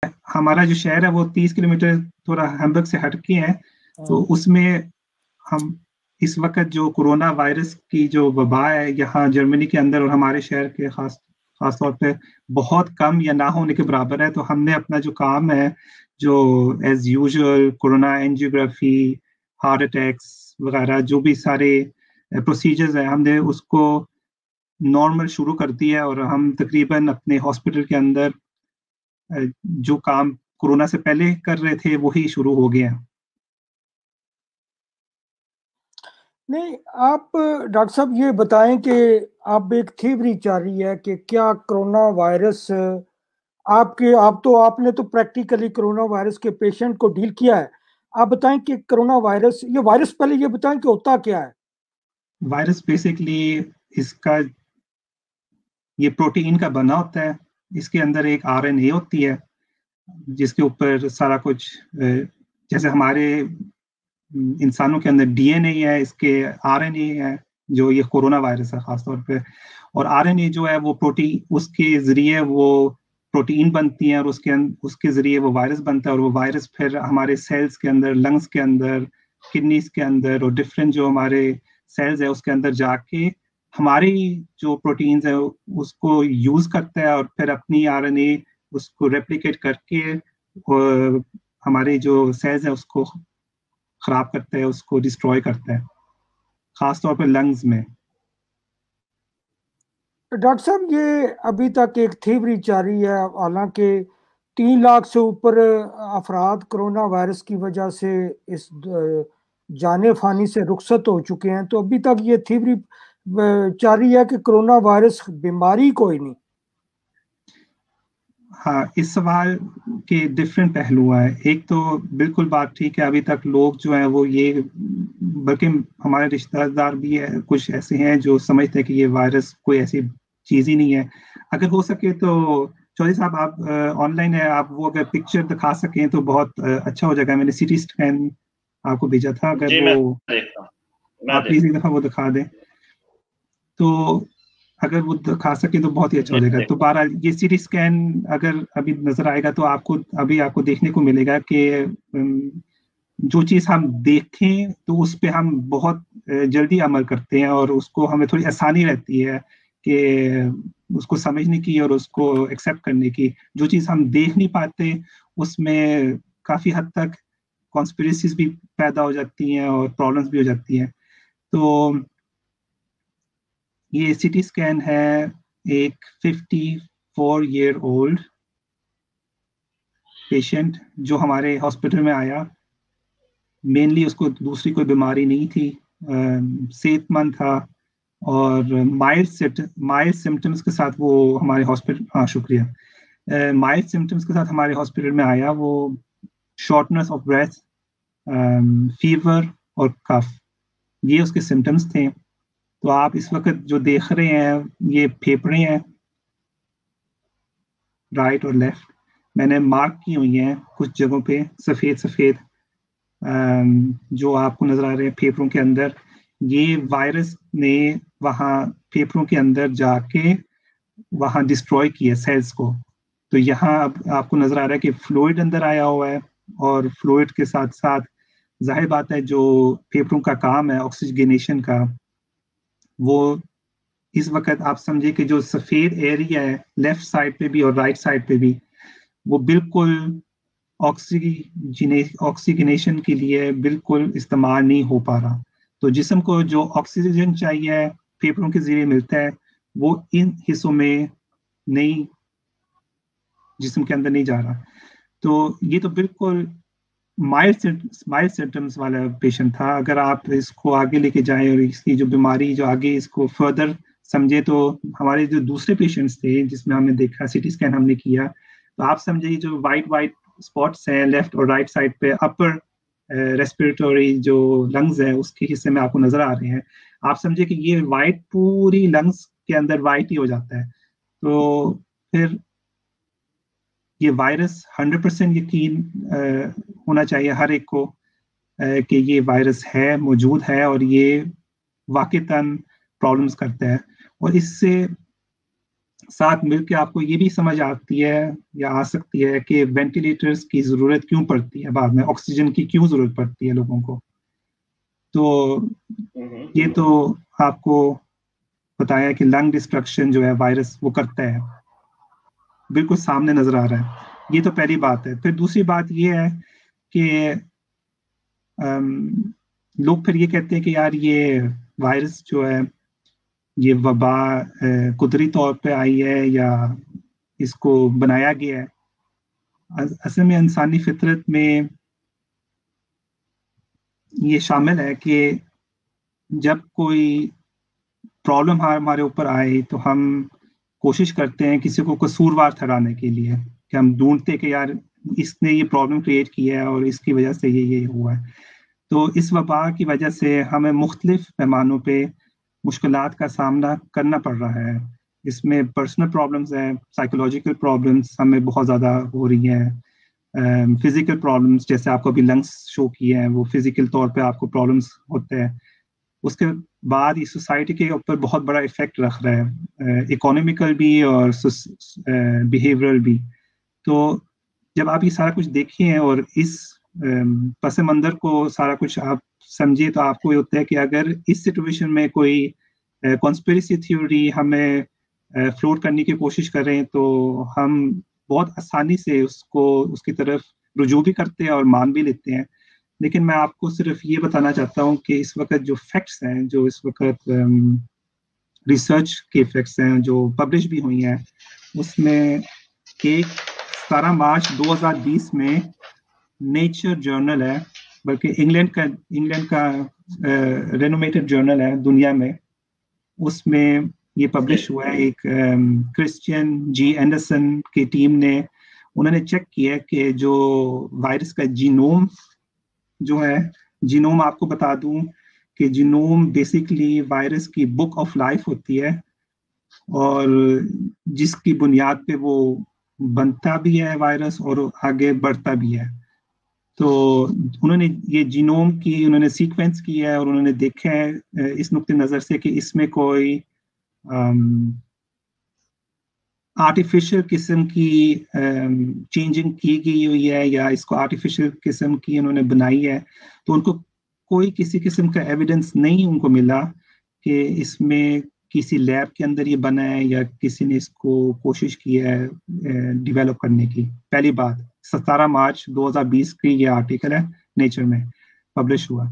हमारा जो शहर है वो 30 किलोमीटर थोड़ा हैम्बर्ग से हटके है, तो उसमें हम इस वक्त जो कोरोना वायरस की जो वबा है यहाँ जर्मनी के अंदर और हमारे शहर के खास तौर पे बहुत कम या ना होने के बराबर है। तो हमने अपना जो काम है, जो as usual coronary angiography, heart attacks वगैरह जो भी सारे प्रोसीजर्स हैं, हमने उसको नॉर्मल शुरू कर दिया है। और हम तकरीबन अपने हॉस्पिटल के अंदर जो काम कोरोना से पहले कर रहे थे वही शुरू हो गया है। नहीं, आप डॉक्टर साहब ये बताएं कि आप एक थ्योरी चल रही है कि क्या कोरोना वायरस आपने तो प्रैक्टिकली कोरोना वायरस के पेशेंट को डील किया है। आप बताएं कि कोरोना वायरस, ये वायरस पहले ये बताएं कि होता क्या है। वायरस बेसिकली इसका ये प्रोटीन का बना होता है। इसके अंदर एक आरएनए होती है जिसके ऊपर सारा कुछ जैसे हमारे इंसानों के अंदर डीएनए है, इसके आरएनए है जो ये कोरोना वायरस है खासतौर पे। और आरएनए जो है वो प्रोटीन, उसके जरिए वो प्रोटीन बनती है और उसके जरिए वो वायरस बनता है। और वो वायरस फिर हमारे सेल्स के अंदर, लंग्स के अंदर, किडनीज के अंदर और डिफरेंट जो हमारे सेल्स है उसके अंदर जाके हमारी जो प्रोटीन्स है उसको यूज करता है और फिर अपनी आरएनए उसको रेप्लिकेट करके हमारे जो सेल्स है उसको खराब करता है, उसको डिस्ट्रॉय करता है, खास तौर पे लंग्स में। डॉक्टर साहब, ये अभी तक एक थ्योरी जारी है, हालांकि 3 लाख से ऊपर अफराद कोरोना वायरस की वजह से इस जाने फानी से रुखसत हो चुके हैं, तो अभी तक ये थ्योरी जारी है कि कोरोना वायरस बीमारी कोई नहीं। हाँ, इस सवाल के डिफरेंट पहलू हैं। एक तो बिल्कुल बात ठीक है, अभी तक लोग जो हैं वो ये, बल्कि हमारे रिश्तेदार भी है कुछ ऐसे हैं जो समझते हैं कि ये वायरस कोई ऐसी चीज ही नहीं है। अगर हो सके तो चौधरी साहब आप ऑनलाइन है, आप वो अगर पिक्चर दिखा सकें तो बहुत अच्छा हो जाएगा। मैंने सीटी स्कैन आपको भेजा था, अगर जी, वो मैं देखता हूं, आप प्लीज एक दफा वो दिखा दें तो अगर वो दिखा सके तो बहुत ही अच्छा हो जाएगा। तो 12 ये सीटी स्कैन अगर अभी नजर आएगा तो आपको देखने को मिलेगा कि जो चीज हम देखें तो उस पे हम बहुत जल्दी अमल करते हैं और उसको हमें थोड़ी आसानी रहती है कि उसको समझने की और उसको एक्सेप्ट करने की। जो चीज हम देख नहीं पाते उसमें काफी हद तक कॉन्स्पिरेसीज भी पैदा हो जाती हैं और प्रॉब्लम्स भी हो जाती हैं। तो ये सिटी स्कैन है एक 54 ईयर ओल्ड पेशेंट जो हमारे हॉस्पिटल में आया। मेनली उसको दूसरी कोई बीमारी नहीं थी, सेहतमंद था और माइल्ड सिम्टम्स के साथ वो हमारे हॉस्पिटल, हाँ शुक्रिया, माइल्ड सिम्टम्स के साथ हमारे हॉस्पिटल में आया। वो शॉर्टनेस ऑफ ब्रेथ, फीवर और कफ, ये उसके सिम्टम्स थे। तो आप इस वक्त जो देख रहे हैं ये फेफड़े हैं, राइट और लेफ्ट। मैंने मार्क की हुई हैं कुछ जगहों पे सफेद सफेद, जो आपको नजर आ रहे हैं फेफड़ों के अंदर। ये वायरस ने वहाँ फेफड़ों के अंदर जाके वहाँ डिस्ट्रॉय किया सेल्स को। तो यहाँ अब आपको नजर आ रहा है कि फ्लूइड अंदर आया हुआ है और फ्लूइड के साथ साथ जाहिर बात है जो फेफड़ों का काम है ऑक्सीजनेशन का, वो इस वक्त आप समझे कि जो सफेद एरिया है लेफ्ट साइड पे भी और राइट साइड पे भी, वो बिल्कुल ऑक्सीजनेशन के लिए बिल्कुल इस्तेमाल नहीं हो पा रहा। तो जिस्म को जो ऑक्सीजन चाहिए फेफड़ों के जरिए मिलता है, वो इन हिस्सों में नहीं, जिस्म के अंदर नहीं जा रहा। तो ये तो बिल्कुल माइल्ड सिम्टम्स वाला पेशेंट था। अगर आप इसको आगे लेके जाएं और इसकी जो बीमारी जो आगे इसको फर्दर समझे, तो हमारे जो दूसरे पेशेंट्स थे जिसमें हमने देखा, सिटी स्कैन हमने किया, तो आप समझिए जो वाइट वाइट स्पॉट्स हैं लेफ्ट और राइट साइड पे, अपर रेस्पिरेटरी जो लंग्स है उसके हिस्से में आपको नजर आ रहे हैं। आप समझिए कि ये वाइट पूरी लंग्स के अंदर वाइट ही हो जाता है। तो फिर ये वायरस 100% यकीन होना चाहिए हर एक को कि ये वायरस है, मौजूद है और ये वाकईतन प्रॉब्लम्स करता है। और इससे साथ मिलकर आपको ये भी समझ आती है या आ सकती है कि वेंटिलेटर्स की ज़रूरत क्यों पड़ती है, बाद में ऑक्सीजन की क्यों ज़रूरत पड़ती है लोगों को। तो ये तो आपको बताया कि लंग डिस्ट्रक्शन जो है वायरस वो करता है, बिल्कुल सामने नजर आ रहा है। ये तो पहली बात है। फिर दूसरी बात ये है कि लोग फिर ये कहते हैं कि यार ये वायरस जो है, ये वबा कुदरती तौर पे आई है या इसको बनाया गया है। असल में इंसानी फितरत में ये शामिल है कि जब कोई प्रॉब्लम हमारे ऊपर आए तो हम कोशिश करते हैं किसी को कसूरवार ठहराने के लिए, कि हम ढूंढते हैं कि यार इसने ये प्रॉब्लम क्रिएट किया है और इसकी वजह से ये हुआ है। तो इस वबा की वजह से हमें मुख्तलिफ पैमानों पे मुश्किलात का सामना करना पड़ रहा है। इसमें पर्सनल प्रॉब्लम्स हैं, साइकोलॉजिकल प्रॉब्लम्स हमें बहुत ज़्यादा हो रही हैं, फिजिकल प्रॉब्लम्स जैसे आपको अभी लंग्स शो किए हैं, वो फिजिकल तौर पे आपको प्रॉब्लम्स होते हैं। उसके बाद ये सोसाइटी के ऊपर बहुत बड़ा इफेक्ट रख रहा है, इकोनॉमिकल भी और बिहेवियरल भी। तो जब आप ये सारा कुछ देखें और इस पस मंज़र को सारा कुछ आप समझिए, तो आपको ये होता है कि अगर इस सिचुएशन में कोई कॉन्स्पिरेसी थ्योरी हमें फ्लोट करने की कोशिश करें तो हम बहुत आसानी से उसको उसकी तरफ रुजू भी करते हैं और मान भी लेते हैं। लेकिन मैं आपको सिर्फ ये बताना चाहता हूँ कि इस वक्त जो फैक्ट्स हैं, जो इस वक्त रिसर्च के फैक्ट्स हैं जो पब्लिश भी हुई हैं, उसमें कि 17 मार्च 2020 में नेचर जर्नल है, बल्कि इंग्लैंड का रेनोमेटेड जर्नल है दुनिया में, उसमें ये पब्लिश हुआ है। एक क्रिश्चियन जी एंडरसन की टीम ने उन्होंने चेक किया कि जो वायरस का जीनोम जो है, जीनोम आपको बता दूं कि जीनोम बेसिकली वायरस की बुक ऑफ लाइफ होती है और जिसकी बुनियाद पे वो बनता भी है वायरस और आगे बढ़ता भी है। तो उन्होंने ये जीनोम की उन्होंने सीक्वेंस किया है और उन्होंने देखा है इस नुक्ते नज़र से कि इसमें कोई आर्टिफिशियल किस्म की चेंजिंग की गई हुई है या इसको आर्टिफिशियल किस्म की उन्होंने बनाई है। तो उनको कोई किसी किस्म का एविडेंस नहीं उनको मिला कि इसमें किसी लैब के अंदर ये बना है या किसी ने इसको कोशिश की है डेवलप करने की। पहली बात, 17 मार्च 2020 की ये आर्टिकल है, नेचर में पब्लिश हुआ।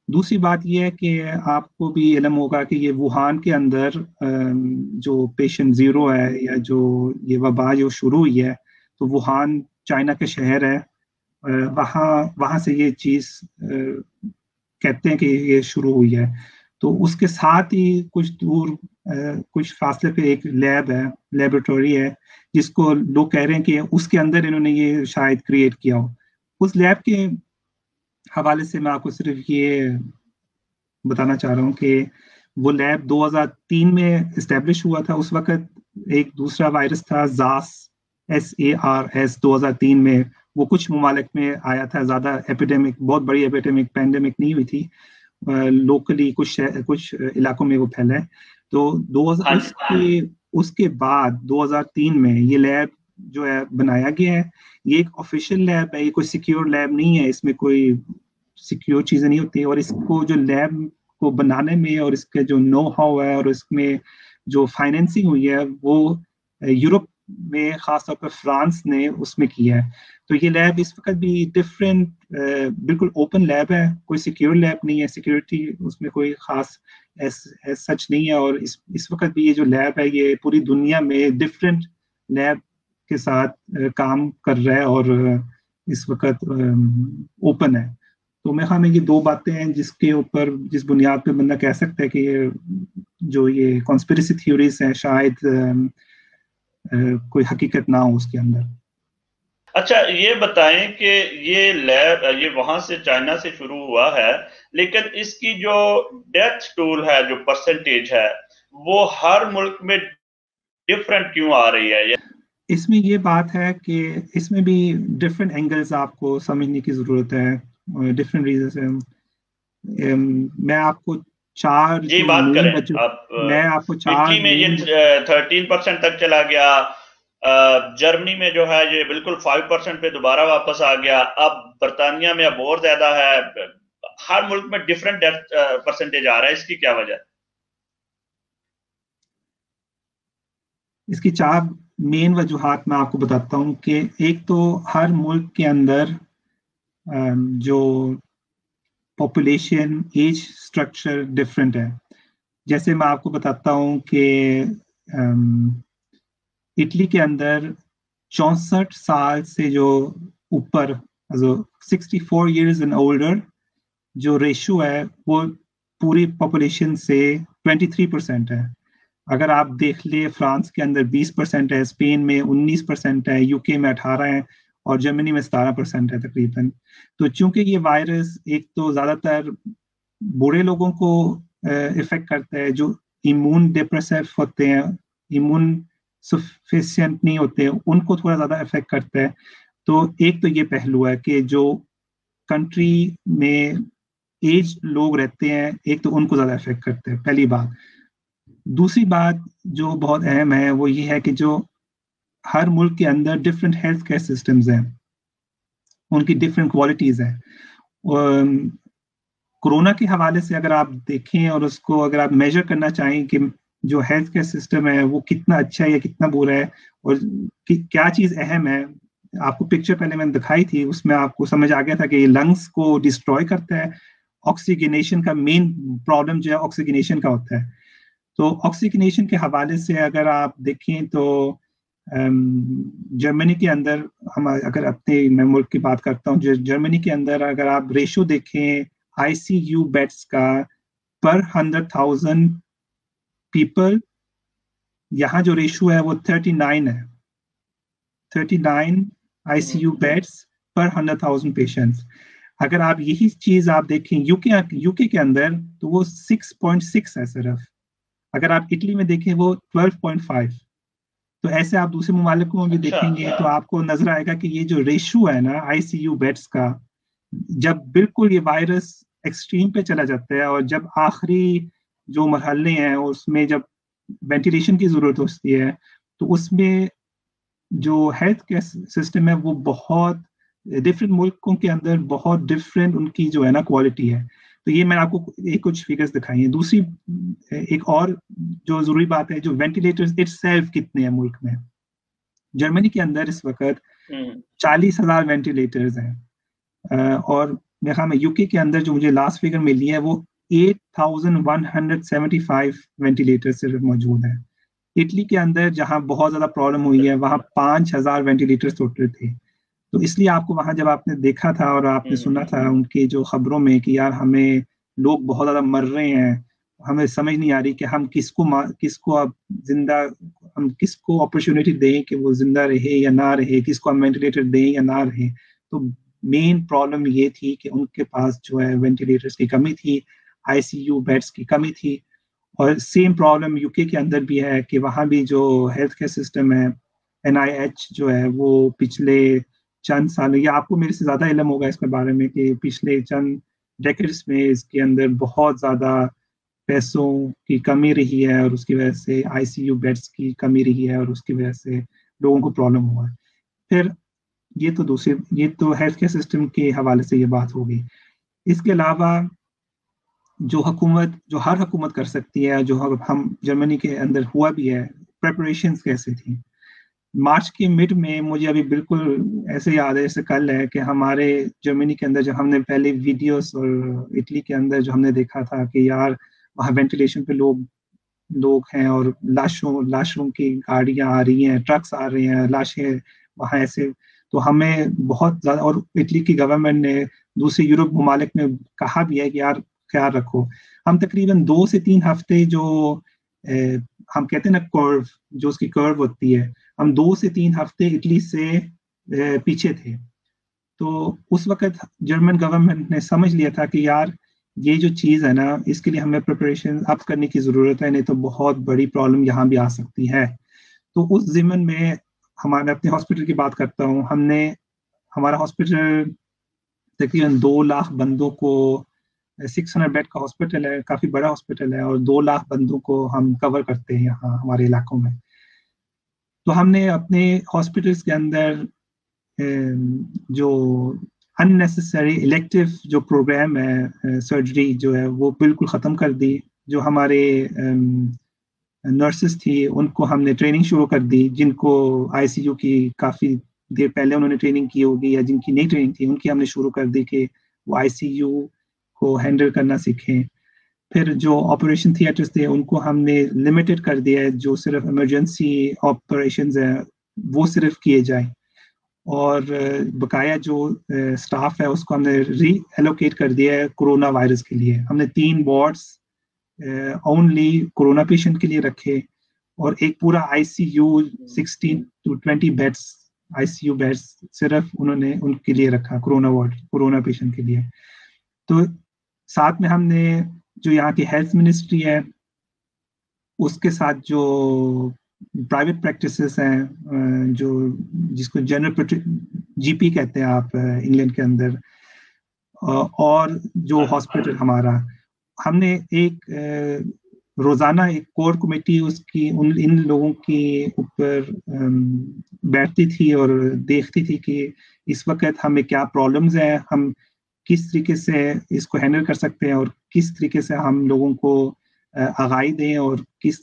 दूसरी बात यह है कि आपको भी इल्म होगा कि ये वुहान के अंदर जो पेशेंट जीरो है या जो ये वबा जो शुरू हुई है, तो वुहान चाइना के शहर है, वहाँ से ये चीज़ कहते हैं कि ये शुरू हुई है। तो उसके साथ ही कुछ दूर कुछ फासले पे एक लैब है, लेबोरेटरी है, जिसको लोग कह रहे हैं कि उसके अंदर इन्होंने ये शायद क्रिएट किया हो। उस लैब के हवाले से मैं आपको सिर्फ ये बताना चाह रहा हूँ कि वो लैब 2003 में इस्टेब्लिश हुआ था। उस वक्त एक दूसरा वायरस था SARS 2003 में, वो कुछ ममालिक में आया था, ज़्यादा एपिडेमिक, बहुत बड़ी एपिडेमिक पैंडेमिक नहीं हुई थी, लोकली कुछ इलाकों में वो फैला है। तो उसके बाद 2003 में ये लैब जो है बनाया गया है। ये एक ऑफिशियल लैब है, ये कोई सिक्योर लैब नहीं है, इसमें कोई सिक्योर चीज़ें नहीं होती। और इसको जो लैब को बनाने में और इसके जो नो हाउ है और इसमें जो फाइनेंसिंग हुई है वो यूरोप में, खासतौर पर फ्रांस ने उसमें किया है। तो ये लैब इस वक्त भी डिफरेंट, बिल्कुल ओपन लैब है, कोई सिक्योर लैब नहीं है, सिक्योरिटी उसमें कोई खास सच नहीं है। और इस वक्त भी ये जो लैब है ये पूरी दुनिया में डिफरेंट लैब के साथ काम कर रहा है और इस वक्त ओपन है। तो मेरे ख्याल में ये दो बातें हैं जिसके ऊपर, जिस बुनियाद पे बंदा कह सकता है कि ये कॉन्स्पिरेसी थ्योरीज हैं शायद कोई हकीकत ना हो उसके अंदर। अच्छा, ये बताएं कि ये लैब ये वहां से चाइना से शुरू हुआ है, लेकिन इसकी जो डेथ टोल है, जो परसेंटेज है, वो हर मुल्क में डिफरेंट क्यों आ रही है? इसमें ये बात है कि इसमें भी डिफरेंट एंगल्स आपको समझने की जरूरत है, डिफरेंट रीजंस हैं। मैं आपको चार जी जो बात मेन करें वजह, आप। मैं आपको चार इटली में ये मेन 13% तक चला गया, जर्मनी में जो है ये बिल्कुल 5% पे दोबारा वापस आ गया, अब बर्तानिया में अब और ज्यादा है, हर मुल्क में डिफरेंट डेथ परसेंटेज आ रहा है, इसकी क्या वजह? इसकी चार मेन वजूहात मैं आपको बताता हूँ कि एक तो हर मुल्क के अंदर जो पॉपुलेशन एज स्ट्रक्चर डिफरेंट है। जैसे मैं आपको बताता हूँ कि इटली के अंदर 64 साल से जो ऊपर, 64 years एंड ओल्डर, जो रेशियो है वो पूरी पॉपुलेशन से 23% है। अगर आप देख ले, फ्रांस के अंदर 20% है, स्पेन में 19% है, यूके में 18 है और जर्मनी में 17% है तकरीबन। तो चूंकि ये वायरस एक तो ज़्यादातर बूढ़े लोगों को इफेक्ट करता है, जो इम्यून डिप्रेसिव होते हैं, इम्यून सफिशिएंट नहीं होते हैं, उनको थोड़ा ज़्यादा इफेक्ट करता है। तो एक तो ये पहलू है कि जो कंट्री में एज लोग रहते हैं, एक तो उनको ज़्यादा इफेक्ट करते हैं, पहली बात। दूसरी बात जो बहुत अहम है वो ये है कि जो हर मुल्क के अंदर डिफरेंट हेल्थ केयर सिस्टम्स हैं, उनकी डिफरेंट क्वालिटीज़ हैं। कोरोना के हवाले से अगर आप देखें और उसको अगर आप मेजर करना चाहें कि जो हेल्थ केयर सिस्टम है वो कितना अच्छा है या कितना बुरा है और क्या चीज़ अहम है, आपको पिक्चर पहले मैंने दिखाई थी, उसमें आपको समझ आ गया था कि लंग्स को डिस्ट्रॉय करता है। ऑक्सीजनेशन का मेन प्रॉब्लम जो है ऑक्सीजनेशन का होता है। तो ऑक्सीजनेशन के हवाले से अगर आप देखें तो जर्मनी के अंदर, हम अगर अपने मैं मुल्क की बात करता हूँ, जर्मनी के अंदर अगर आप रेशो देखें आईसीयू बेड्स का पर 100,000 पीपल, यहाँ जो रेशो है वो 39 है। 39 आईसीयू बेड्स पर 100,000 पेशेंट्स। अगर आप यही चीज आप देखें यूके के अंदर तो वो 6.6 है सिर्फ। अगर आप इटली में देखें वो 12.5। तो ऐसे आप दूसरे मुमालिकों में भी देखेंगे तो आपको नजर आएगा कि ये जो रेशो है ना आईसीयू बेड्स का, जब बिल्कुल ये वायरस एक्सट्रीम पे चला जाता है और जब आखिरी जो मरहले हैं उसमें जब वेंटिलेशन की जरूरत होती है, तो उसमें जो हेल्थ केयर सिस्टम है वो बहुत डिफरेंट मुल्कों के अंदर बहुत डिफरेंट उनकी जो है ना क्वालिटी है। तो ये मैंने आपको एक कुछ फिगर्स दिखाई हैं। दूसरी एक और जो जरूरी बात है, जो वेंटिलेटर्स इटसेल्फ कितने हैं मुल्क में। जर्मनी के अंदर इस वक्त 40,000 वेंटिलेटर्स हैं और मेरे ख्याल में यूके के अंदर जो मुझे लास्ट फिगर मिली है वो 8,175 वेंटिलेटर सिर्फ मौजूद है। इटली के अंदर जहां बहुत ज्यादा प्रॉब्लम हुई है वहां 5,000 वेंटिलेटर्स टोटल थे। तो इसलिए आपको वहां जब आपने देखा था और आपने सुना था उनके जो खबरों में कि यार हमें लोग बहुत ज्यादा मर रहे हैं, हमें समझ नहीं आ रही कि हम किसको अब जिंदा, हम किसको अपॉर्चुनिटी दें कि वो जिंदा रहे या ना रहे, किसको हम वेंटिलेटर दें या ना रहे। तो मेन प्रॉब्लम ये थी कि उनके पास जो है वेंटिलेटर्स की कमी थी, आईसीयू बेड्स की कमी थी। और सेम प्रॉब्लम यूके के अंदर भी है कि वहाँ भी जो हेल्थ केयर सिस्टम है, NIH जो है वो पिछले चंद साल, या आपको मेरे से ज़्यादा इल्म होगा इसके बारे में कि पिछले चंद डेकेड्स में इसके अंदर बहुत ज़्यादा पैसों की कमी रही है और उसकी वजह से आईसीयू बेड्स की कमी रही है और उसकी वजह से लोगों को प्रॉब्लम हुआ है। फिर ये तो हेल्थ केयर सिस्टम के हवाले से ये बात होगी। इसके अलावा जो हर हुकूमत कर सकती है, जो हम जर्मनी के अंदर हुआ भी है, प्रेपरेशंस कैसे थी। मार्च के मिड में मुझे अभी बिल्कुल ऐसे याद है जैसे कल है कि हमारे जर्मनी के अंदर जब हमने पहले वीडियोस और इटली के अंदर जो हमने देखा था कि यार वहाँ वेंटिलेशन पे लोग हैं और लाशों की गाड़ियां आ रही हैं, ट्रक्स आ रहे हैं, लाशें वहाँ ऐसे। तो हमें बहुत ज्यादा, और इटली की गवर्नमेंट ने दूसरे यूरोप ममालिक में कहा भी है कि यार ख्याल रखो। हम तकरीबन 2 से 3 हफ्ते जो हम कहते हैं ना कर्व, जो उसकी कर्व होती है, हम 2 से 3 हफ्ते इटली से पीछे थे। तो उस वक्त जर्मन गवर्नमेंट ने समझ लिया था कि यार ये जो चीज़ है ना, इसके लिए हमें प्रिपरेशन अप करने की ज़रूरत है, नहीं तो बहुत बड़ी प्रॉब्लम यहाँ भी आ सकती है। तो उस ज़िमन में हमारे अपने हॉस्पिटल की बात करता हूँ, हमारा हॉस्पिटल तकरीबन 2 लाख बंदों को 600 बेड का हॉस्पिटल है, काफ़ी बड़ा हॉस्पिटल है, और 2 लाख बंदों को हम कवर करते हैं यहाँ हमारे इलाकों में। तो हमने अपने हॉस्पिटल्स के अंदर जो अननेसेसरी इलेक्टिव जो प्रोग्राम है सर्जरी जो है वो बिल्कुल ख़त्म कर दी। जो हमारे नर्सेस थी उनको हमने ट्रेनिंग शुरू कर दी, जिनको आईसीयू की काफ़ी देर पहले उन्होंने ट्रेनिंग की होगी या जिनकी नहीं ट्रेनिंग थी उनकी हमने शुरू कर दी कि वो आईसीयू को हैंडल करना सीखें। फिर जो ऑपरेशन थिएटर्स थे उनको हमने लिमिटेड कर दिया है, जो सिर्फ इमरजेंसी ऑपरेशंस हैं वो सिर्फ किए जाए, और बकाया जो स्टाफ है उसको हमने री एलोकेट कर दिया है कोरोना वायरस के लिए। हमने 3 वार्ड्स ओनली कोरोना पेशेंट के लिए रखे, और एक पूरा ICU 16 to 20 beds ICU beds सिर्फ उन्होंने उनके लिए रखा, कोरोना वार्ड कोरोना पेशेंट के लिए। तो साथ में हमने जो यहाँ की हेल्थ मिनिस्ट्री है उसके साथ जो प्राइवेट प्रैक्टिसेस हैं, जो जिसको जनरल जीपी कहते हैं आप इंग्लैंड के अंदर, और जो हॉस्पिटल हमारा, हमने एक रोजाना एक कोर कमेटी उसकी इन लोगों के ऊपर बैठती थी और देखती थी कि इस वक्त हमें क्या प्रॉब्लम्स हैं, हम किस तरीके से इसको हैंडल कर सकते हैं, और किस तरीके से हम लोगों को आगाही दें, और किस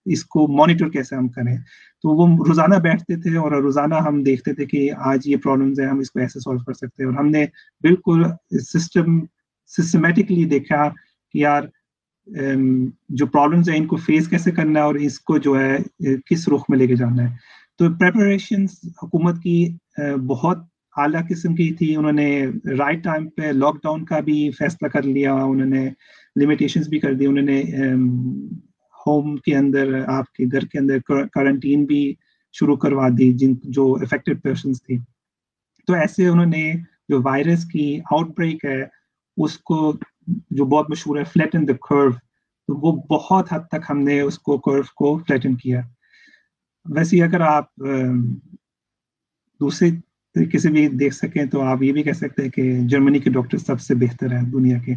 इसको मॉनिटर कैसे हम करें। तो वो रोजाना बैठते थे और रोजाना हम देखते थे कि आज ये प्रॉब्लम्स हैं, हम इसको ऐसे सॉल्व कर सकते हैं। और हमने बिल्कुल सिस्टमेटिकली देखा कि यार जो प्रॉब्लम्स हैं इनको फेस कैसे करना है और इसको जो है किस रुख में लेके जाना है। तो प्रेपरेशंस हुकूमत की बहुत आला किस्म की थी। उन्होंने राइट टाइम पे लॉकडाउन का भी फैसला कर लिया, उन्होंने लिमिटेशंस भी कर दी, उन्होंने होम के अंदर आपके घर के अंदर क्वारंटीन भी शुरू करवा दी जो अफेक्टेड पर्सन्स थी। तो ऐसे उन्होंने जो वायरस की आउटब्रेक है उसको, जो बहुत मशहूर है फ्लैटन द कर्व, तो वो बहुत हद तक हमने उसको कर्व को फ्लैटन किया। वैसे अगर आप दूसरे तरीके से भी देख सकें तो आप ये भी कह सकते हैं कि जर्मनी के डॉक्टर सबसे बेहतर हैं दुनिया के।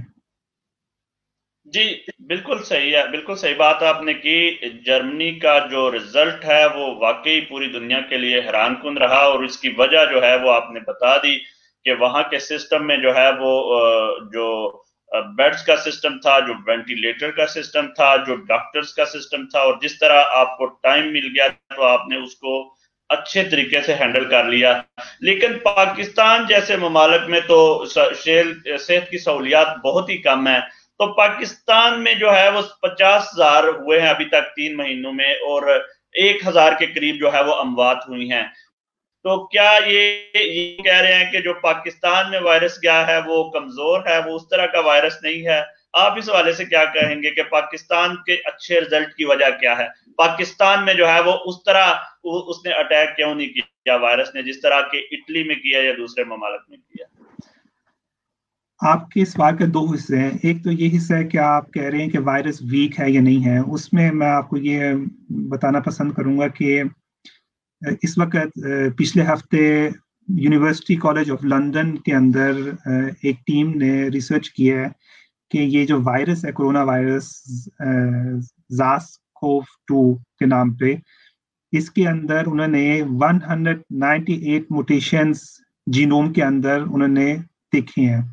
जी बिल्कुल सही है, बिल्कुल सही बात आपने की। जर्मनी का जो रिजल्ट है वो वाकई पूरी दुनिया के लिए हैरानकुन रहा, और इसकी वजह जो है वो आपने बता दी कि वहां के सिस्टम में जो है वो जो बेड्स का सिस्टम था, जो वेंटिलेटर का सिस्टम था, जो डॉक्टर्स का सिस्टम था, और जिस तरह आपको टाइम मिल गया तो आपने उसको अच्छे तरीके से हैंडल कर लिया। लेकिन पाकिस्तान जैसे ममालिक में तो सेहत की सहूलियात बहुत ही कम है। तो पाकिस्तान में जो है वो 50,000 हुए हैं अभी तक 3 महीनों में, और 1,000 के करीब जो है वो अमवात हुई हैं। तो क्या ये कह रहे हैं कि जो पाकिस्तान में वायरस गया है वो कमजोर है, वो उस तरह का वायरस नहीं है? आप इस हवाले से क्या कहेंगे कि पाकिस्तान के अच्छे रिजल्ट की वजह क्या है? पाकिस्तान में जो है वो उस तरह उसने अटैक क्यों नहीं किया वायरस ने, जिस तरह के इटली में किया या दूसरे ममालिक में किया? आपके सवाल के 2 हिस्से हैं। एक तो ये हिस्सा है कि आप कह रहे हैं कि वायरस वीक है या नहीं है। उसमें मैं आपको ये बताना पसंद करूंगा कि इस वक्त पिछले हफ्ते यूनिवर्सिटी कॉलेज ऑफ लंदन के अंदर एक टीम ने रिसर्च किया है कि ये जो वायरस है कोरोना वायरस SARS-CoV-2 के नाम पे, इसके अंदर उन्होंने 198 म्यूटेशंस जीनोम के अंदर उन्होंने देखे हैं।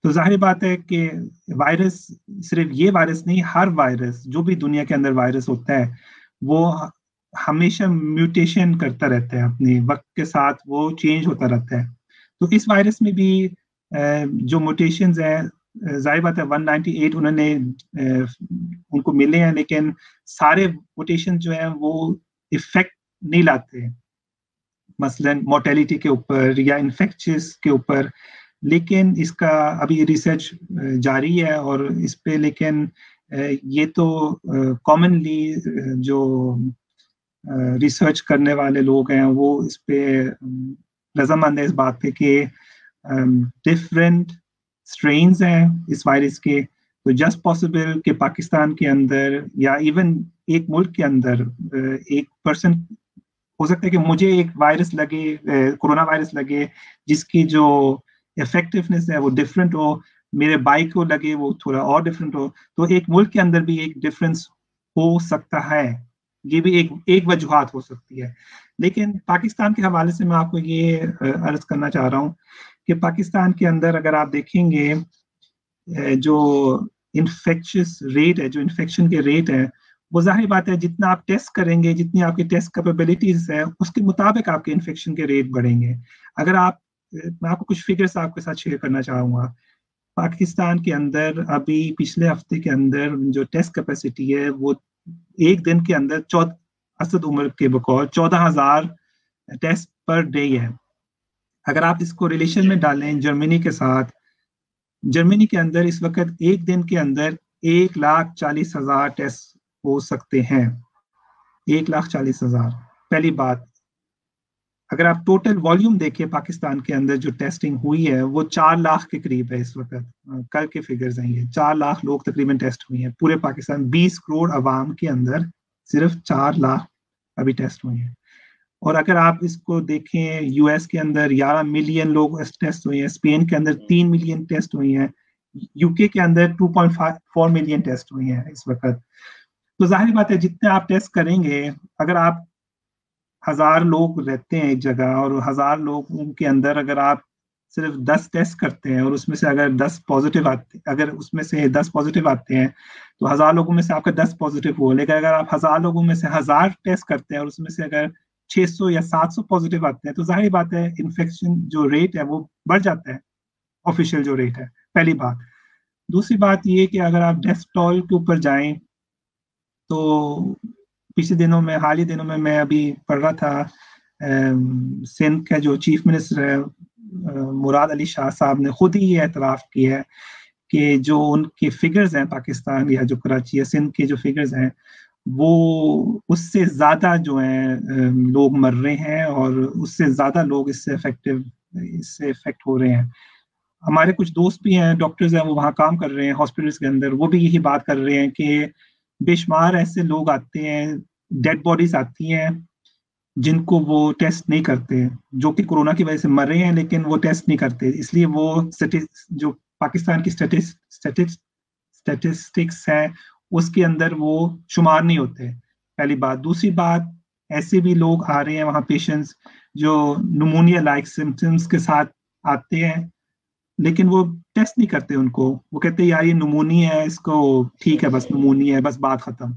तो जाहिर बात है कि वायरस, सिर्फ ये वायरस नहीं, हर वायरस जो भी दुनिया के अंदर वायरस होता है वो हमेशा म्यूटेशन करता रहता है, अपने वक्त के साथ वो चेंज होता रहता है। तो इस वायरस में भी जो म्यूटेशंस है, जाहिर बात है 198 उन्होंने उनको मिले हैं, लेकिन सारे म्यूटेशन जो है वो इफेक्ट नहीं लाते, मसलन मोर्टेलिटी के ऊपर या इन्फेक्शियस के ऊपर। लेकिन इसका अभी रिसर्च जारी है और इस पे, लेकिन ये तो कॉमनली जो रिसर्च करने वाले लोग हैं वो इस पे रजामंद है इस बात पे कि डिफरेंट स्ट्रेन्स हैं इस वायरस के। तो जस्ट पॉसिबल कि पाकिस्तान के अंदर या इवन एक मुल्क के अंदर एक पर्सन हो सकता है कि मुझे एक वायरस लगे, कोरोना वायरस लगे, जिसकी जो इफेक्टिवनेस है वो डिफरेंट हो, मेरे बाइक को लगे वो थोड़ा और डिफरेंट हो, तो एक मुल्क के अंदर भी एक डिफरेंस हो सकता है, ये भी एक वजूहात हो सकती है। लेकिन पाकिस्तान के हवाले से मैं आपको ये अर्ज करना चाह रहा हूँ कि पाकिस्तान के अंदर अगर आप देखेंगे जो इन्फेक्शियस रेट है, जो इन्फेक्शन के रेट है, वो जाहिर बात है जितना आप टेस्ट करेंगे, जितनी आपकी टेस्ट कैपेबिलिटीज है, उसके मुताबिक आपके इन्फेक्शन के रेट बढ़ेंगे। अगर आप, मैं आपको कुछ फिगर्स आपके साथ शेयर करना चाहूँगा। पाकिस्तान के अंदर अभी पिछले हफ्ते के अंदर जो टेस्ट कैपेसिटी है वो एक दिन के अंदर असद उमर के बकौल 14,000 टेस्ट पर डे है। अगर आप इसको रिलेशन में डालें जर्मनी के साथ, जर्मनी के अंदर इस वक्त एक दिन के अंदर 1,40,000 टेस्ट हो सकते हैं, 1,40,000। पहली बात, अगर आप टोटल वॉल्यूम देखें पाकिस्तान के अंदर जो टेस्टिंग हुई है वो 4 लाख के करीब है इस वक्त, कल के फिगर्स हैं ये, 4 लाख लोग तकरीबन टेस्ट हुए हैं पूरे पाकिस्तान। 20 करोड़ अवाम के अंदर सिर्फ 4 लाख अभी टेस्ट हुए हैं। और अगर आप इसको देखें, यूएस के अंदर 11 मिलियन लोग टेस्ट हुए हैं, स्पेन के अंदर 3 मिलियन टेस्ट हुए हैं, यूके के अंदर 2.4 मिलियन टेस्ट हुए हैं इस वक्त। तो जाहिर बात है जितने आप टेस्ट करेंगे, अगर आप 1000 लोग रहते हैं एक जगह और 1000 लोगों के अंदर अगर आप सिर्फ 10 टेस्ट करते हैं और उसमें से अगर 10 पॉजिटिव आते, अगर उसमें से 10 पॉजिटिव आते हैं तो 1000 लोगों में से आपका 10 पॉजिटिव हो। लेकिन अगर आप 1000 लोगों में से 1000 टेस्ट करते हैं और उसमें से अगर 600 या 700 पॉजिटिव आते हैं तो जाहिर बात है इन्फेक्शन जो रेट है वो बढ़ जाता है, ऑफिशियल जो रेट है, पहली बात। दूसरी बात ये कि अगर आप डेथ टोल के ऊपर जाएं तो पिछले दिनों में, हाल ही दिनों में मैं अभी पढ़ रहा था, सिंध का जो चीफ मिनिस्टर है मुराद अली शाह साहब ने खुद ही ये एतराफ़ किया है कि जो उनके फिगर्स हैं पाकिस्तान या जो कराची या सिंध के जो फिगर्स हैं वो उससे ज़्यादा जो हैं लोग मर रहे हैं और उससे ज़्यादा लोग इससे इफेक्ट हो रहे हैं। हमारे कुछ दोस्त भी हैं, डॉक्टर्स हैं, वो वहाँ काम कर रहे हैं हॉस्पिटल्स के अंदर, वो भी यही बात कर रहे हैं कि बेशुमार ऐसे लोग आते हैं, डेड बॉडीज आती हैं जिनको वो टेस्ट नहीं करते, जो कि कोरोना की वजह से मर रहे हैं लेकिन वो टेस्ट नहीं करते, इसलिए वो जो पाकिस्तान की स्टैटिस्टिक्स है उसके अंदर वो शुमार नहीं होते, पहली बात। दूसरी बात, ऐसे भी लोग आ रहे हैं वहाँ पेशेंट्स जो न्यूमोनिया लाइक सिम्टम्स के साथ आते हैं लेकिन वो टेस्ट नहीं करते उनको, वो कहते हैं यार ये न्यूमोनिया है, इसको ठीक है, बस न्यूमोनिया है, बस बात खत्म।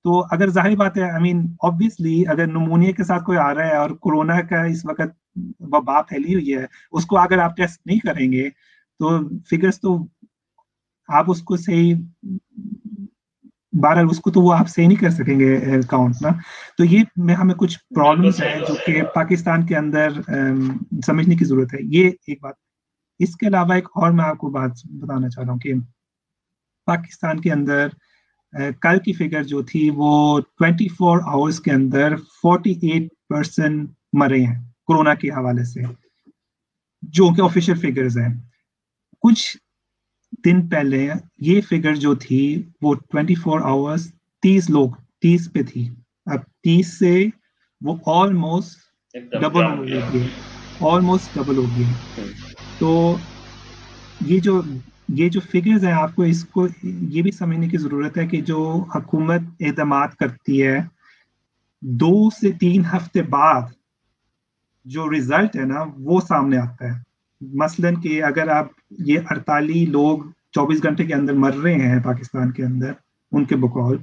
तो अगर जाहिर बात है, आई मीन ऑब्वियसली अगर न्यूमोनिया के साथ कोई आ रहा है और कोरोना का इस वक्त वबा फैली हुई है, उसको अगर आप टेस्ट नहीं करेंगे तो फिगर्स तो आप उसको सही बारह उसको तो वो आप सही नहीं कर सकेंगे काउंट ना। तो ये में हमें कुछ प्रॉब्लम्स हैं जो कि पाकिस्तान के अंदर समझने की जरूरत है, ये एक बात। इसके अलावा एक और मैं आपको बात बताना चाह रहा हूँ कि पाकिस्तान के अंदर कल की फिगर जो थी वो 24 आवर्स के अंदर 48% मरे हैं कोरोना के हवाले से, जो कि ऑफिशियल फिगर्स हैं। कुछ दिन पहले ये फिगर जो थी वो 24 आवर्स 30 पे थी, अब 30 से वो ऑलमोस्ट डबल हो गई, ऑलमोस्ट डबल हो गई। तो ये जो फिगर्स हैं, आपको इसको ये भी समझने की ज़रूरत है कि जो हुकूमत एतमाद करती है 2 से 3 हफ्ते बाद जो रिजल्ट है ना वो सामने आता है। मसलन कि अगर आप ये 48 लोग 24 घंटे के अंदर मर रहे हैं पाकिस्तान के अंदर उनके बकौल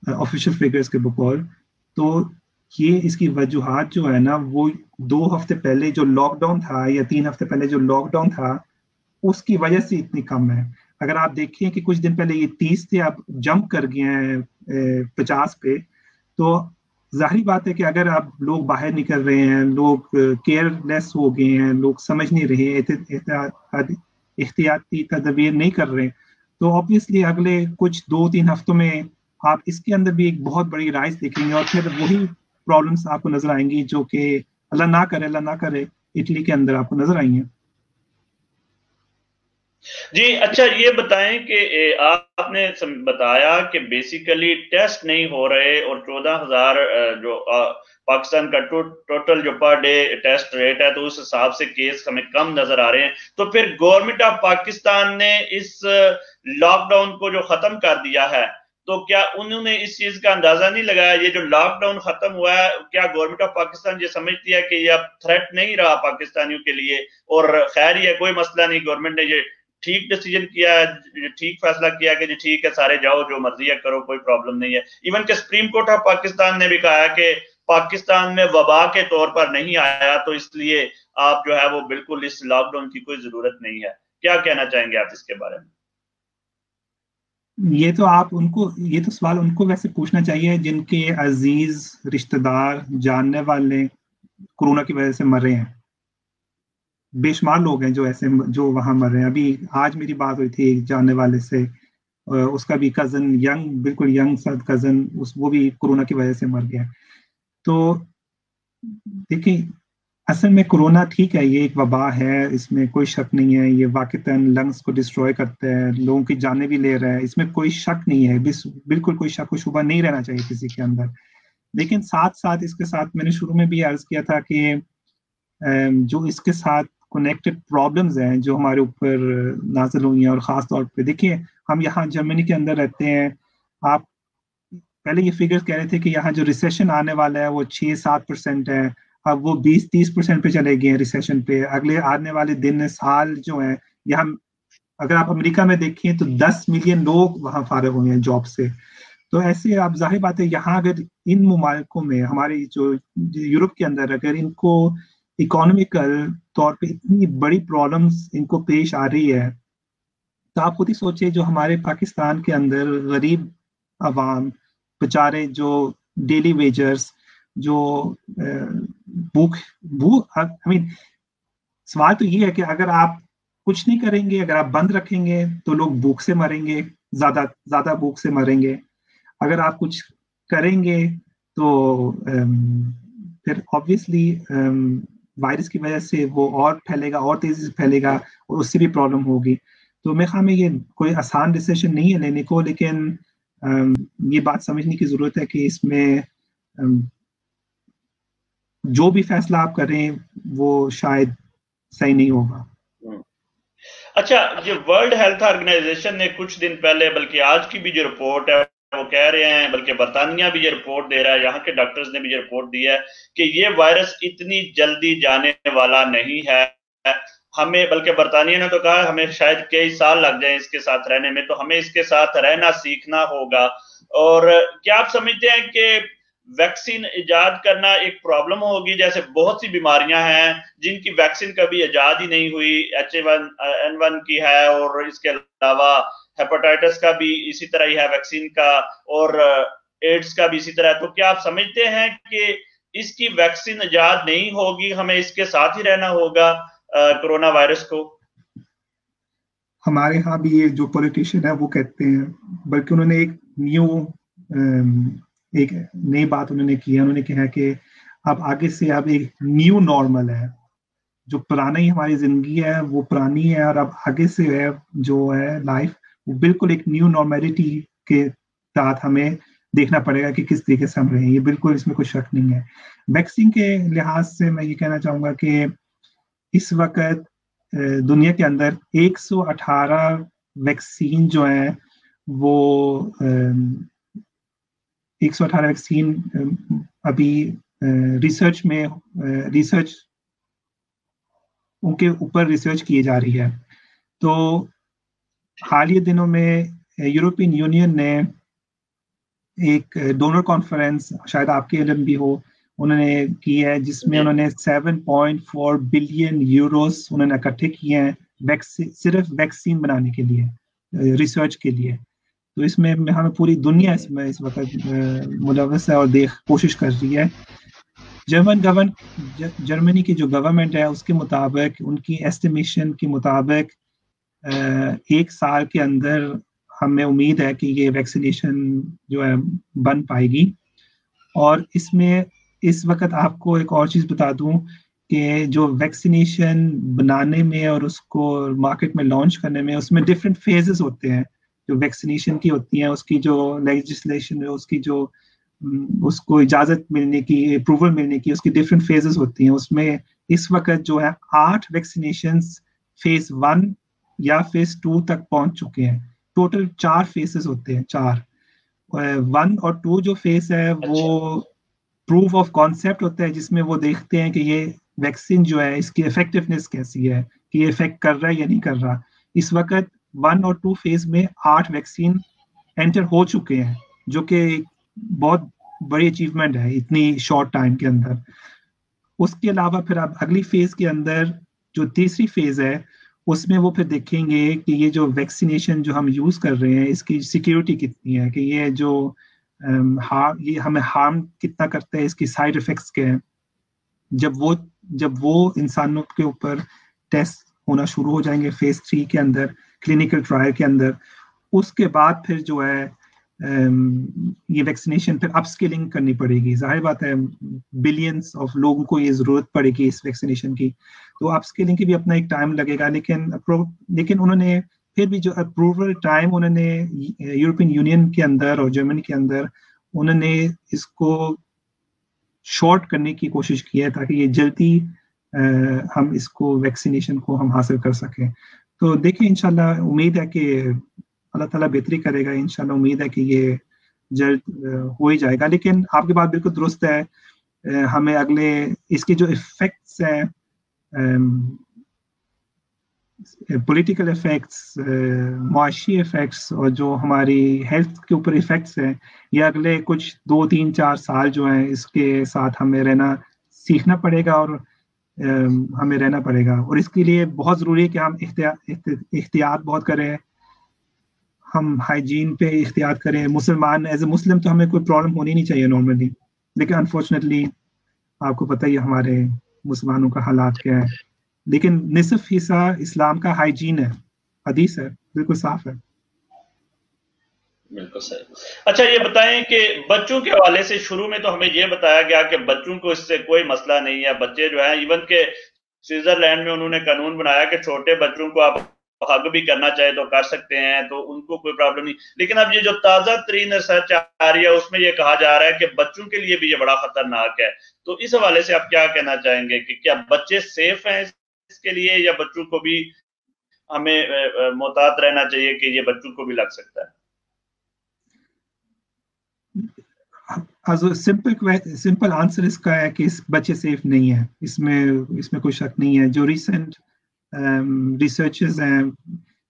ऑफिशियल फिगर्स के बकौल, तो ये इसकी वजूहात जो है ना वो 2 हफ्ते पहले जो लॉकडाउन था या 3 हफ्ते पहले जो लॉकडाउन था उसकी वजह से इतनी कम है। अगर आप देखिए कि कुछ दिन पहले ये 30 थे, अब जंप कर गए हैं 50 पे, तो जाहिर बात है कि अगर आप लोग बाहर निकल रहे हैं, लोग केयरलेस हो गए हैं, लोग समझ नहीं रहे, एहतियाती तदबीर नहीं कर रहे, तो ऑब्वियसली अगले कुछ 2-3 हफ्तों में आप इसके अंदर भी एक बहुत बड़ी राइज देखेंगे और फिर वही प्रॉब्लम्स आपको नजर आएंगी जो कि अल्लाह ना करे इटली के अंदर आपको नजर आई हैं। जी, अच्छा ये बताएं कि आपने बताया कि बेसिकली टेस्ट नहीं हो रहे और 14,000 जो पाकिस्तान का टोटल जो पर डे टेस्ट रेट है, तो उस हिसाब से केस हमें कम नजर आ रहे हैं। तो फिर गवर्नमेंट ऑफ पाकिस्तान ने इस लॉकडाउन को जो खत्म कर दिया है, तो क्या उन्होंने इस चीज का अंदाजा नहीं लगाया? ये जो लॉकडाउन खत्म हुआ है, क्या गवर्नमेंट ऑफ पाकिस्तान ये समझती है कि ये अब थ्रेट नहीं रहा पाकिस्तानियों के लिए और खैर ये कोई मसला नहीं, गवर्नमेंट ने ये ठीक डिसीजन किया है, ठीक फैसला किया कि जी ठीक है, सारे जाओ, जो मर्जी है करो, कोई प्रॉब्लम नहीं है। इवन के सुप्रीम कोर्ट ऑफ पाकिस्तान ने भी कहा है कि पाकिस्तान में वबा के तौर पर नहीं आया, तो इसलिए आप जो है वो बिल्कुल इस लॉकडाउन की कोई जरूरत नहीं है। क्या कहना चाहेंगे आप इसके बारे में? ये तो ये तो सवाल उनको वैसे पूछना चाहिए जिनके अजीज रिश्तेदार जानने वाले कोरोना की वजह से मर रहे हैं। बेशुमार लोग हैं जो वहां मर रहे हैं। अभी आज मेरी बात हुई थी एक जानने वाले से, उसका भी कजन, बिल्कुल यंग सा कजन, वो भी कोरोना की वजह से मर गया। तो देखिए, असल में कोरोना ठीक है, ये एक वबा है, इसमें कोई शक नहीं है। ये वाकईतन लंग्स को डिस्ट्रॉय करता है, लोगों की जानें भी ले रहा है, इसमें कोई शक नहीं है। बिल्कुल कोई शक व शुबा नहीं रहना चाहिए किसी के अंदर। लेकिन साथ साथ इसके साथ मैंने शुरू में भी अर्ज किया था कि जो इसके साथ कनेक्टेड प्रॉब्लम्स हैं जो हमारे ऊपर नाज़िल हुई हैं, और ख़ास तौर पे देखिए, हम यहाँ जर्मनी के अंदर रहते हैं। आप पहले ये फिगर्स कह रहे थे कि यहाँ जो रिसेशन आने वाला है वो 6-7% है, अब वो 20-30% पे चले गए हैं रिसेशन पे। अगले आने वाले दिन साल जो है, यहाँ अगर आप अमेरिका में देखें तो 10 मिलियन लोग वहाँ फारिग हुए हैं जॉब से। तो ऐसे आप जाहिर बात है, यहाँ अगर इन मुमालिकों में, हमारे जो यूरोप के अंदर, अगर इनको इकोनॉमिकल तौर पे इतनी बड़ी प्रॉब्लम्स इनको पेश आ रही है, तो आप खुद ही सोचिए जो हमारे पाकिस्तान के अंदर गरीब अवाम बेचारे, जो डेली वेजर्स, जो सवाल तो ये है कि अगर आप कुछ नहीं करेंगे, अगर आप बंद रखेंगे, तो लोग भूख से मरेंगे, ज्यादा भूख से मरेंगे। अगर आप कुछ करेंगे तो फिर ऑब्वियसली वायरस की वजह से वो और फैलेगा, और तेजी से फैलेगा, और उससे भी प्रॉब्लम होगी। तो मेरे ख्याल में ये कोई आसान डिसीजन नहीं है लेने को, लेकिन ये बात समझने की जरूरत है कि इसमें जो भी फैसला आप करें वो शायद सही नहीं होगा। अच्छा, ये वर्ल्ड हेल्थ ऑर्गेनाइजेशन ने कुछ दिन पहले, बल्कि आज की भी जो रिपोर्ट है वो कह रहे हैं, बल्कि बरतानिया भी ये रिपोर्ट दे रहा है, यहाँ के डॉक्टर्स ने भी ये रिपोर्ट दी है कि ये वायरस इतनी जल्दी जाने वाला नहीं है हमें, बल्कि बरतानिया ने तो कहा हमें शायद कई साल लग जाए इसके साथ रहने में, तो हमें इसके साथ रहना सीखना होगा। और क्या आप समझते हैं कि वैक्सीन इजाद करना एक प्रॉब्लम होगी? जैसे बहुत सी बीमारियां हैं जिनकी वैक्सीन कभी इजाद ही नहीं हुई, H1N1 की है, और इसके अलावा हेपेटाइटिस का भी इसी तरह ही है वैक्सीन का, और एड्स का भी इसी तरह। तो क्या आप समझते हैं कि इसकी वैक्सीन इजाद नहीं होगी, हमें इसके साथ ही रहना होगा कोरोना वायरस को? हमारे यहाँ भी ये जो पॉलिटिशियन है वो कहते हैं, बल्कि उन्होंने एक नई बात उन्होंने की है। उन्होंने कहा कि अब आगे से अब एक न्यू नॉर्मल है, जो पुरानी हमारी जिंदगी है वो पुरानी है, और अब आगे से है जो है लाइफ, वो बिल्कुल एक न्यू नॉर्मेलिटी के साथ हमें देखना पड़ेगा कि किस तरीके से हम रहें। ये बिल्कुल, इसमें कोई शक नहीं है। वैक्सीन के लिहाज से मैं ये कहना चाहूँगा कि इस वक्त दुनिया के अंदर 118 वैक्सीन जो है वो 118 वैक्सीन अभी रिसर्च उनके ऊपर रिसर्च की जा रही है। तो हालिया दिनों में यूरोपियन यूनियन ने एक डोनर कॉन्फ्रेंस, शायद आपके इल्म भी हो, उन्होंने की है, जिसमें उन्होंने 7.4 बिलियन यूरोस उन्होंने इकट्ठे किए हैं सिर्फ वैक्सीन बनाने के लिए, रिसर्च के लिए। तो इसमें हमें पूरी दुनिया इसमें इस वक्त मुलव्वस है और कोशिश कर रही है। जर्मनी की जो गवर्नमेंट है उसके मुताबिक, उनकी एस्टिमेशन के मुताबिक 1 साल के अंदर हमें उम्मीद है कि ये वैक्सीनेशन जो है बन पाएगी। और इसमें इस वक्त आपको एक और चीज़ बता दूं कि जो वैक्सीनेशन बनाने में और उसको मार्केट में लॉन्च करने में उसमें डिफरेंट फेजेस होते हैं। जो वैक्सीनेशन की होती हैं उसकी जो लेजिस्लेशन है, उसकी जो उसको इजाजत मिलने की, अप्रूवल मिलने की, उसकी डिफरेंट फेजेस होती हैं। उसमें इस वक्त जो है 8 वैक्सीनेशंस फेज 1 या फेज 2 तक पहुंच चुके हैं। टोटल 4 फेजेस होते हैं, 4। 1 और 2 जो फेज है वो प्रूफ ऑफ कॉन्सेप्ट होता है, जिसमें वो देखते हैं कि ये वैक्सीन जो है इसकी इफेक्टिवनेस कैसी है, कि ये इफेक्ट कर रहा है या नहीं कर रहा। इस वक्त 1 और 2 फेज में 8 वैक्सीन एंटर हो चुके हैं, जो कि बहुत बड़ी अचीवमेंट है इतनी शॉर्ट टाइम के अंदर। उसके अलावा फिर आप अगली फेज के अंदर जो तीसरी फेज है उसमें वो फिर देखेंगे कि ये जो वैक्सीनेशन जो हम यूज कर रहे हैं इसकी सिक्योरिटी कितनी है, कि ये जो ये हमें हार्म कितना करता है, इसकी साइड इफेक्ट्स क्या हैं। जब वो इंसानों के ऊपर टेस्ट होना शुरू हो जाएंगे फेज 3 के अंदर, क्लिनिकल ट्रायल के अंदर, उसके बाद फिर जो है ये वैक्सीनेशन फिर अपस्केलिंग करनी पड़ेगी। जाहिर बात है बिलियंस ऑफ लोगों को ये जरूरत पड़ेगी इस वैक्सीनेशन की, तो अपस्केलिंग की भी अपना एक टाइम लगेगा। लेकिन उन्होंने फिर भी जो अप्रूवल टाइम उन्होंने यूरोपियन यूनियन के अंदर और जर्मनी के अंदर उन्होंने इसको शॉर्ट करने की कोशिश की है, ताकि ये जल्दी हम इसको वैक्सीनेशन को हम हासिल कर सकें। तो देखिए इंशाल्लाह, उम्मीद है कि अल्लाह ताला बेहतरी करेगा। इंशाल्लाह उम्मीद है कि ये जल्द हो ही जाएगा। लेकिन आपकी बात बिल्कुल दुरुस्त है, हमें अगले इसके जो इफेक्ट्स हैं, पॉलिटिकल इफेक्ट्स, मुआशी इफेक्ट्स और जो हमारी हेल्थ के ऊपर इफेक्ट्स हैं, ये अगले कुछ 2, 3, 4 साल जो हैं इसके साथ हमें रहना सीखना पड़ेगा और हमें रहना पड़ेगा। और इसके लिए बहुत ज़रूरी है कि हम एहतियात बहुत करें, हम हाइजीन पे एहतियात करें। मुसलमान एज ए मुस्लिम तो हमें कोई प्रॉब्लम होनी नहीं चाहिए नॉर्मली, लेकिन अनफॉर्चुनेटली आपको पता ही हमारे मुसलमानों का हालात क्या है। लेकिन निसफ हिस्सा इस्लाम का हाइजीन है, हदीस है, बिल्कुल साफ है। बिल्कुल सही। अच्छा, ये बताएं कि बच्चों के हवाले से शुरू में तो हमें ये बताया गया कि बच्चों को इससे कोई मसला नहीं है। बच्चे जो है, इवन के स्विट्जरलैंड में उन्होंने कानून बनाया कि छोटे बच्चों को आप हग भी करना चाहे तो कर सकते हैं, तो उनको कोई प्रॉब्लम नहीं। लेकिन अब ये जो ताजा तरीन रिसर्च आ रही है उसमें ये कहा जा रहा है कि बच्चों के लिए भी ये बड़ा खतरनाक है। तो इस हवाले से आप क्या कहना चाहेंगे कि क्या बच्चे सेफ हैं इसके लिए, या बच्चों को भी हमें मोहतात रहना चाहिए कि ये बच्चों को भी लग सकता है? सिंपल आंसर इसका है कि इस बच्चे सेफ नहीं है, इसमें कोई शक नहीं है। जो रिसेंट रिसर्चेस हैं,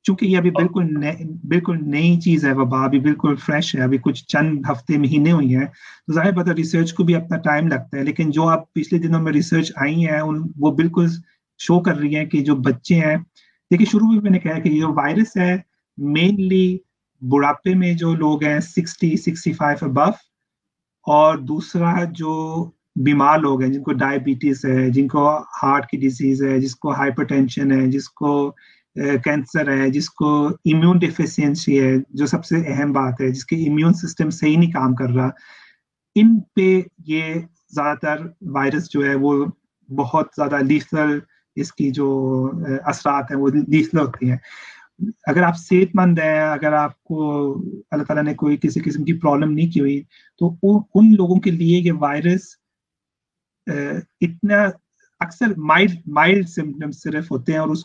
चूंकि ये अभी बिल्कुल नई चीज़ है, वबा अभी बिल्कुल फ्रेश है, अभी कुछ चंद हफ्ते महीने हुई हैं, तो जाहिर बात है रिसर्च को भी अपना टाइम लगता है। लेकिन जो आप पिछले दिनों में रिसर्च आई है वो बिल्कुल शो कर रही है कि जो बच्चे हैं, देखिए शुरू में मैंने कहा कि जो वायरस है मेनली बुढ़ापे में जो लोग हैं 60-65 अबव, और दूसरा जो बीमार लोग हैं जिनको डायबिटीज है, जिनको हार्ट की डिजीज है, जिसको हाइपरटेंशन है, जिसको कैंसर है, जिसको इम्यून डिफिशियंसी है, जो सबसे अहम बात है, जिसके इम्यून सिस्टम सही नहीं काम कर रहा, इन पे ये ज़्यादातर वायरस जो है वो बहुत ज़्यादा लीथल, इसकी जो असरात हैं वो लीथल होती हैं। अगर आप सेहतमंद हैं, अगर आपको अल्लाह ताला ने कोई किसी किस्म की प्रॉब्लम नहीं की हुई, तो उन लोगों के लिए ये वायरस इतना अक्सर माइल्ड सिम्टम्स सिर्फ होते हैं और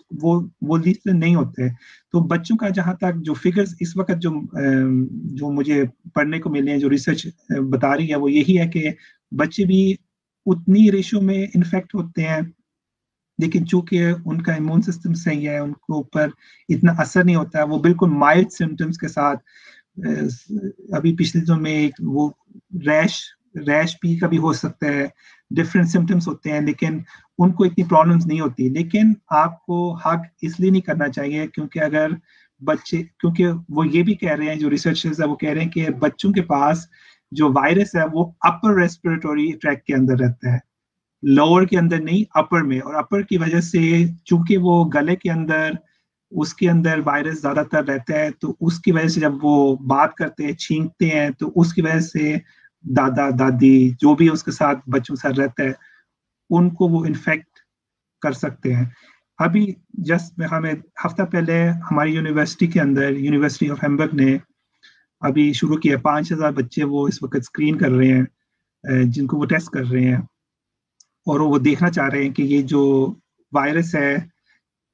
वो लीथल नहीं होते। तो बच्चों का जहाँ तक जो फिगर्स इस वक्त जो मुझे पढ़ने को मिले हैं, जो रिसर्च बता रही है, वो यही है कि बच्चे भी उतनी रेशो में इन्फेक्ट होते हैं, लेकिन चूंकि उनका इम्यून सिस्टम सही है, उनके ऊपर इतना असर नहीं होता है। वो बिल्कुल माइल्ड सिम्टम्स के साथ, अभी पिछले दिनों में वो रैश भी कभी हो सकता है, डिफरेंट सिम्टम्स होते हैं, लेकिन उनको इतनी प्रॉब्लम्स नहीं होती। लेकिन आपको हग इसलिए नहीं करना चाहिए क्योंकि वो ये भी कह रहे हैं, जो रिसर्चर्स है वो कह रहे हैं कि बच्चों के पास जो वायरस है वो अपर रेस्पिरेटरी ट्रैक्ट के अंदर रहता है, लोअर के अंदर नहीं, अपर में। और अपर की वजह से चूंकि वो गले के अंदर उसके अंदर वायरस ज्यादातर रहता है, तो उसकी वजह से जब वो बात करते हैं, छींकते हैं, तो उसकी वजह से दादा दादी जो भी उसके साथ बच्चों के साथ रहता है उनको वो इन्फेक्ट कर सकते हैं। अभी जस्ट हमें हफ्ता पहले हमारी यूनिवर्सिटी के अंदर यूनिवर्सिटी ऑफ हैम्बर्ग ने अभी शुरू किया, 5000 बच्चे वो इस वक्त स्क्रीन कर रहे हैं, जिनको वो टेस्ट कर रहे हैं, और वो देखना चाह रहे हैं कि ये जो वायरस है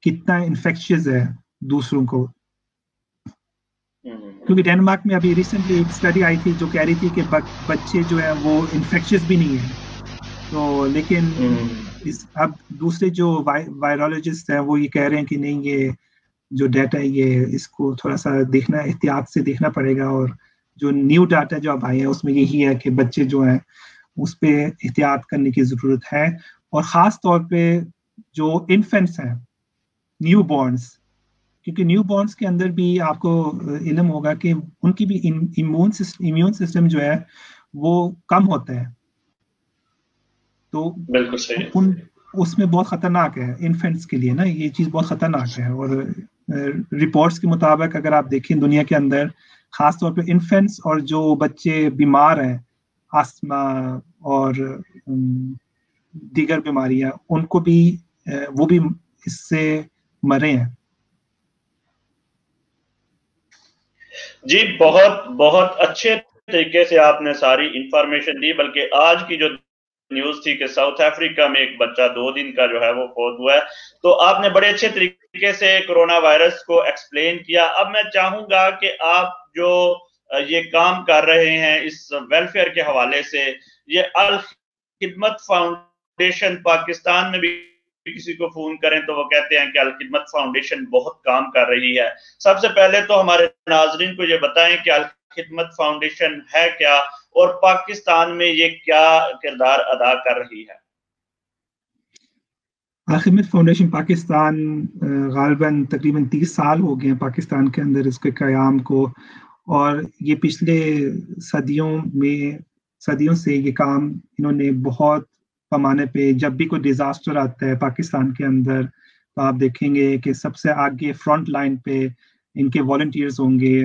कितना इन्फेक्शियस है दूसरों को। क्योंकि डेनमार्क में अभी रिसेंटली एक स्टडी आई थी जो कह रही थी कि बच्चे जो है वो इन्फेक्शियस भी नहीं है, तो लेकिन अब दूसरे जो वायरोलॉजिस्ट हैं वो ये कह रहे हैं कि नहीं, ये जो डाटा है ये इसको थोड़ा सा देखना, एहतियात से देखना पड़ेगा, और जो न्यू डाटा जो अब आए हैं उसमें यही है कि बच्चे जो हैं उस पर एहतियात करने की ज़रूरत है, और ख़ास तौर पे जो इन्फेंट्स हैं, न्यू बॉर्न्स, क्योंकि न्यू बॉर्न्स के अंदर भी आपको इल्म होगा कि उनकी भी इम्यून सिस्टम जो है वो कम होता है, तो बिल्कुल सही, उसमें बहुत खतरनाक है इन्फेंट्स के लिए ना, ये चीज़ बहुत खतरनाक है। और रिपोर्ट्स के मुताबिक अगर आप देखें दुनिया के अंदर, ख़ास तौर पे इन्फेंट्स और जो बच्चे बीमार हैं, आस्थमा और दीगर बीमारियां, उनको भी वो भी इससे मरे हैं। जी, बहुत बहुत अच्छे तरीके से आपने सारी इंफॉर्मेशन दी। बल्कि आज की जो न्यूज़ थी कि साउथ अफ्रीका में एक बच्चा 2 दिन का जो है वो फौत हुआ है, तो आपने बड़े अच्छे तरीके से कोरोना वायरस को एक्सप्लेन किया। अब मैं चाहूंगा कि आप जो ये काम कर रहे हैं इस वेलफेयर के हवाले से, ये अल खिदमत फाउंडेशन, पाकिस्तान में भी किसी को फोन करें तो वो कहते हैं कि अल खिदमत फाउंडेशन बहुत काम कर रही है। सबसे पहले तो हमारे नाजरीन को ये बताएं कि अल खिदमत फाउंडेशन है क्या, और पाकिस्तान में ये क्या किरदार अदा कर रही है। अल खिदमत फाउंडेशन पाकिस्तान गालिबन तकरीबन 30 साल हो गए हैं पाकिस्तान के अंदर इसके क़याम को, और ये पिछले सदियों से ये काम इन्होंने बहुत पैमाने पे, जब भी कोई डिजास्टर आता है पाकिस्तान के अंदर तो आप देखेंगे कि सबसे आगे फ्रंट लाइन पे इनके वॉलंटियर्स होंगे।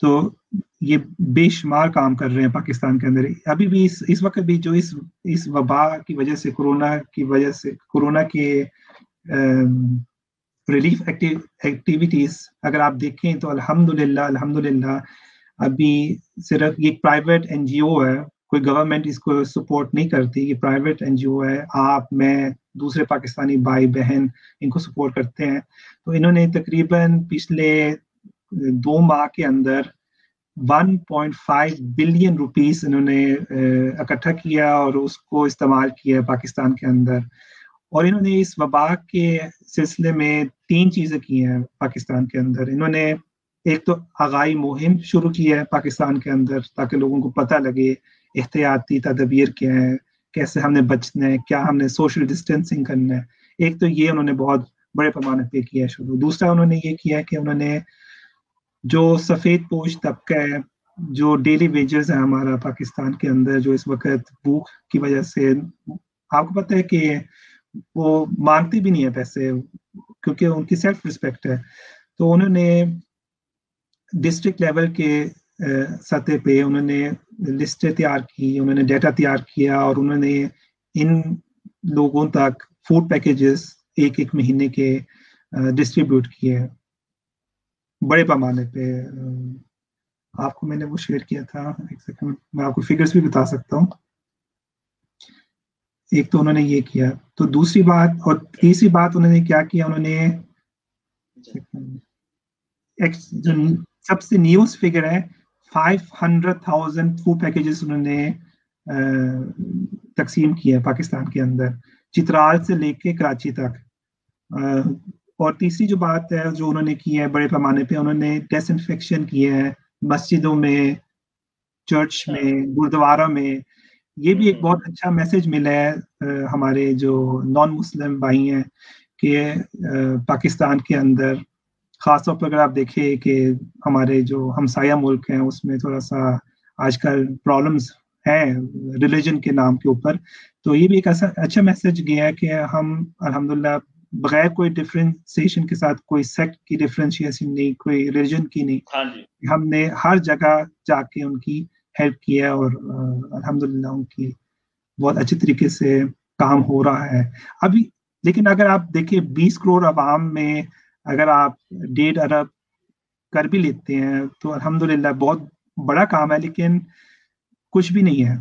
तो ये बेशुमार काम कर रहे हैं पाकिस्तान के अंदर। अभी भी इस वक्त भी जो इस वबा की वजह से, कोरोना के रिलीफ एक्टिविटीज अगर आप देखें तो अल्हम्दुलिल्लाह अभी सिर्फ ये प्राइवेट एनजीओ है, कोई गवर्नमेंट इसको सपोर्ट नहीं करती, ये प्राइवेट एनजीओ है, आप, मैं, दूसरे पाकिस्तानी भाई बहन इनको सपोर्ट करते हैं। तो इन्होंने तकरीबन पिछले 2 माह के अंदर 1.5 बिलियन रुपीस इन्होंने इकट्ठा किया और उसको इस्तेमाल किया पाकिस्तान के अंदर। और इन्होंने इस वबा के सिलसिले में 3 चीज़ें की हैं पाकिस्तान के अंदर। इन्होंने एक तो आगाही मुहिम शुरू की है पाकिस्तान के अंदर ताकि लोगों को पता लगे एहतियाती तदबीर क्या है, कैसे हमने बचना है, क्या हमने सोशल डिस्टेंसिंग करना है। एक तो ये उन्होंने बहुत बड़े पैमाने पे किया है शुरू। दूसरा उन्होंने ये किया कि उन्होंने जो सफ़ेद पोश तबका है, जो डेली वेजेस है हमारा पाकिस्तान के अंदर, जो इस वक्त भूख की वजह से, आपको पता है कि वो मांगते भी नहीं है पैसे क्योंकि उनकी सेल्फ रिस्पेक्ट है, तो उन्होंने डिस्ट्रिक्ट लेवल के सतह पे उन्होंने लिस्टें तैयार की, उन्होंने डाटा तैयार किया और उन्होंने इन लोगों तक फूड पैकेजेस एक महीने के डिस्ट्रीब्यूट किए बड़े पैमाने पे। आपको मैंने वो शेयर किया था, एक सेकंड मैं आपको फिगर्स भी बता सकता हूँ। एक तो उन्होंने ये किया, तो दूसरी बात और तीसरी बात उन्होंने क्या किया, उन्होंने जो सबसे न्यूज़ फिगर है 500,000 फूड पैकेजेस उन्होंने तकसीम किए पाकिस्तान के अंदर, चित्राल से लेके कराची तक। और तीसरी जो बात है जो उन्होंने की है बड़े पैमाने पे, उन्होंने डिसइंफेक्शन किया है मस्जिदों में, चर्च में, गुरुद्वारा में। ये भी एक बहुत अच्छा मैसेज मिला है हमारे जो नॉन मुस्लिम भाई हैं कि पाकिस्तान के अंदर ख़ासतौर पर अगर आप देखें कि हमारे जो हमसाया मुल्क हैं उसमें थोड़ा सा आजकल प्रॉब्लम्स हैं रिलीजन के नाम के ऊपर, तो ये भी एक अच्छा मैसेज गया है कि हम अल्हम्दुलिल्लाह बगैर कोई डिफरेंशिएशन के साथ, कोई सेक्ट की डिफरेंशिएशन नहीं, कोई रिलीजन की नहीं, हमने हर जगह जाके उनकी हेल्प किया और अल्हम्दुलिल्लाह उनकी बहुत अच्छे तरीके से काम हो रहा है अभी। लेकिन अगर आप देखिए 20 करोड़ अवाम में अगर आप 1.5 अरब कर भी लेते हैं तो अल्हम्दुलिल्लाह बहुत बड़ा काम है, लेकिन कुछ भी नहीं है।